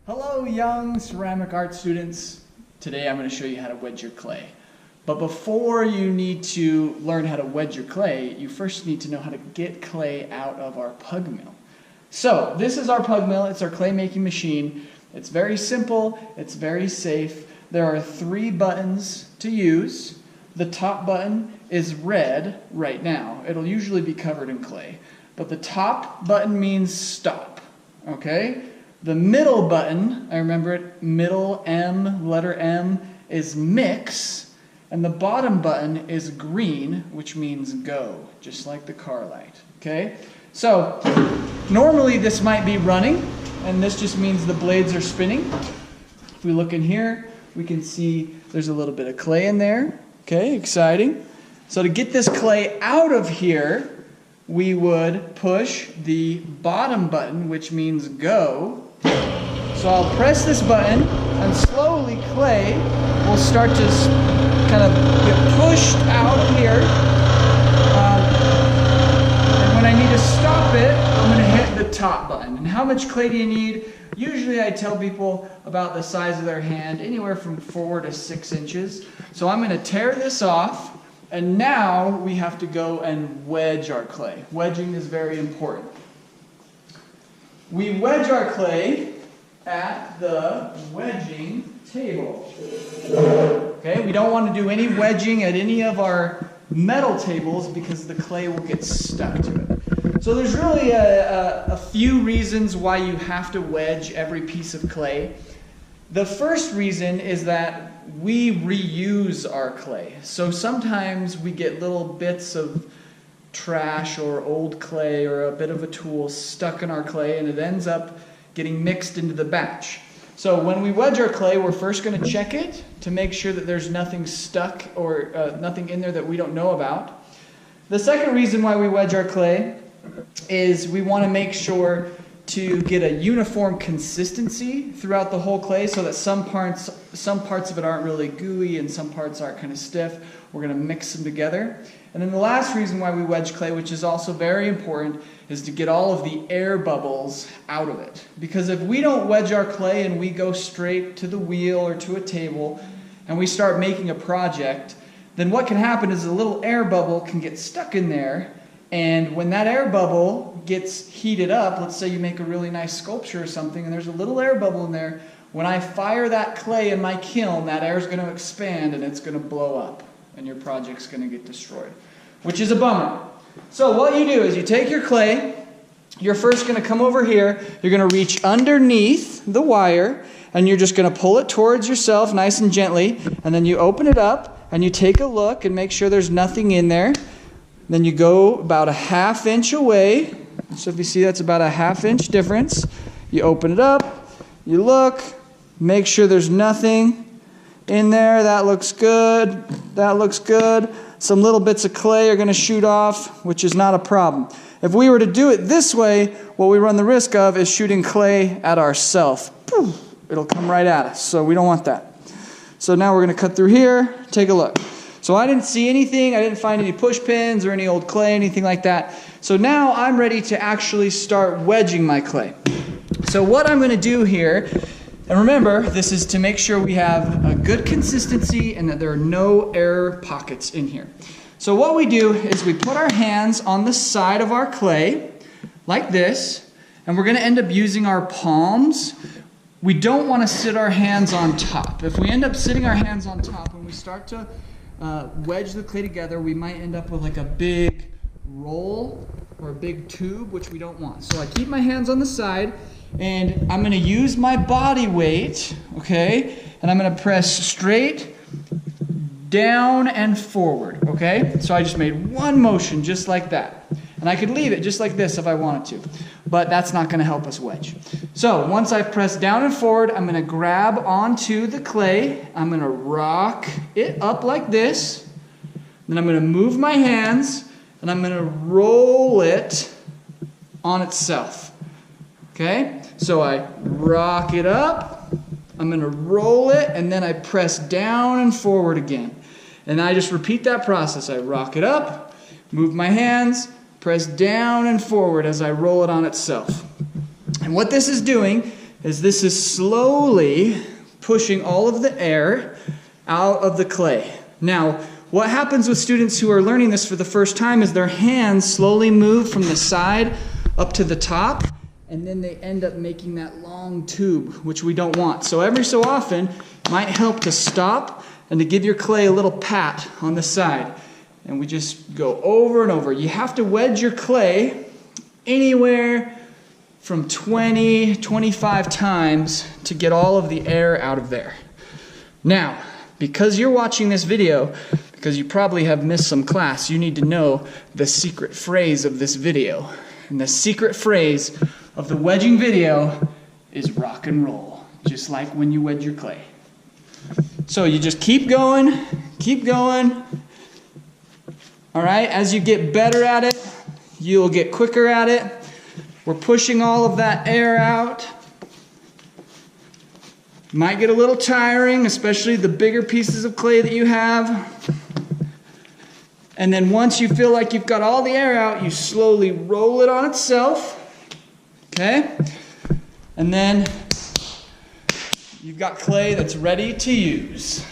Hello young ceramic art students. Today I'm going to show you how to wedge your clay. But before you need to learn how to wedge your clay, you first need to know how to get clay out of our Pug Mill. So this is our Pug Mill. It's our clay making machine. It's very simple. It's very safe. There are 3 buttons to use. The top button is red right now. It'll usually be covered in clay. But the top button means stop. Okay? The middle button, I remember it, middle M, letter M, is mix. And the bottom button is green, which means go, just like the car light. Okay? So, normally this might be running, and this just means the blades are spinning. If we look in here, we can see there's a little bit of clay in there. Okay, exciting. So to get this clay out of here, we would push the bottom button, which means go. So I'll press this button, and slowly clay will start to kind of get pushed out of here. And when I need to stop it, I'm going to hit the top button. And how much clay do you need? Usually I tell people about the size of their hand, anywhere from 4 to 6 inches. So I'm going to tear this off, and now we have to go and wedge our clay. Wedging is very important. We wedge our clay at the wedging table. Okay, we don't want to do any wedging at any of our metal tables because the clay will get stuck to it. So there's really a few reasons why you have to wedge every piece of clay. The first reason is that we reuse our clay. So sometimes we get little bits of trash or old clay or a bit of a tool stuck in our clay, and it ends up getting mixed into the batch. So when we wedge our clay, we're first going to check it to make sure that there's nothing stuck or nothing in there that we don't know about. The second reason why we wedge our clay is we want to make sure to get a uniform consistency throughout the whole clay so that some parts of it aren't really gooey and some parts aren't kind of stiff. We're going to mix them together. And then the last reason why we wedge clay, which is also very important, is to get all of the air bubbles out of it. Because if we don't wedge our clay and we go straight to the wheel or to a table and we start making a project, then what can happen is a little air bubble can get stuck in there, and when that air bubble gets heated up, let's say you make a really nice sculpture or something and there's a little air bubble in there, when I fire that clay in my kiln, that air is going to expand and it's going to blow up and your project's going to get destroyed, which is a bummer. So what you do is you take your clay, you're first going to come over here, you're going to reach underneath the wire, and you're just going to pull it towards yourself nice and gently, and then you open it up, and you take a look and make sure there's nothing in there. Then you go about a ½ inch away, so if you see that's about a ½ inch difference. You open it up, you look, make sure there's nothing in there. That looks good, that looks good. Some little bits of clay are going to shoot off, which is not a problem. If we were to do it this way, what we run the risk of is shooting clay at ourselves. It'll come right at us, so we don't want that. So now we're going to cut through here. Take a look. So I didn't see anything. I didn't find any push pins or any old clay, anything like that. So now I'm ready to actually start wedging my clay. So what I'm going to do here, and remember, this is to make sure we have a good consistency and that there are no air pockets in here. So what we do is we put our hands on the side of our clay, like this, and we're going to end up using our palms. We don't want to sit our hands on top. If we end up sitting our hands on top, when we start to wedge the clay together, we might end up with like a big roll or a big tube, which we don't want. So I keep my hands on the side, and I'm going to use my body weight, okay? And I'm going to press straight down and forward, okay? So I just made one motion just like that. And I could leave it just like this if I wanted to, but that's not going to help us wedge. So once I've pressed down and forward, I'm going to grab onto the clay. I'm going to rock it up like this. Then I'm going to move my hands, and I'm going to roll it on itself. Okay? So I rock it up, I'm going to roll it, and then I press down and forward again. And I just repeat that process. I rock it up, move my hands, press down and forward as I roll it on itself. And what this is doing is this is slowly pushing all of the air out of the clay. Now, what happens with students who are learning this for the first time is their hands slowly move from the side up to the top, and then they end up making that long tube, which we don't want. So every so often, it might help to stop and to give your clay a little pat on the side. And we just go over and over. You have to wedge your clay anywhere from 20, 25 times to get all of the air out of there. Now, because you're watching this video, because you probably have missed some class, you need to know the secret phrase of this video. And the secret phrase of the wedging video is rock and roll, just like when you wedge your clay. So you just keep going, keep going. All right, as you get better at it, you'll get quicker at it. We're pushing all of that air out. Might get a little tiring, especially the bigger pieces of clay that you have. And then once you feel like you've got all the air out, you slowly roll it on itself. Okay? And then you've got clay that's ready to use.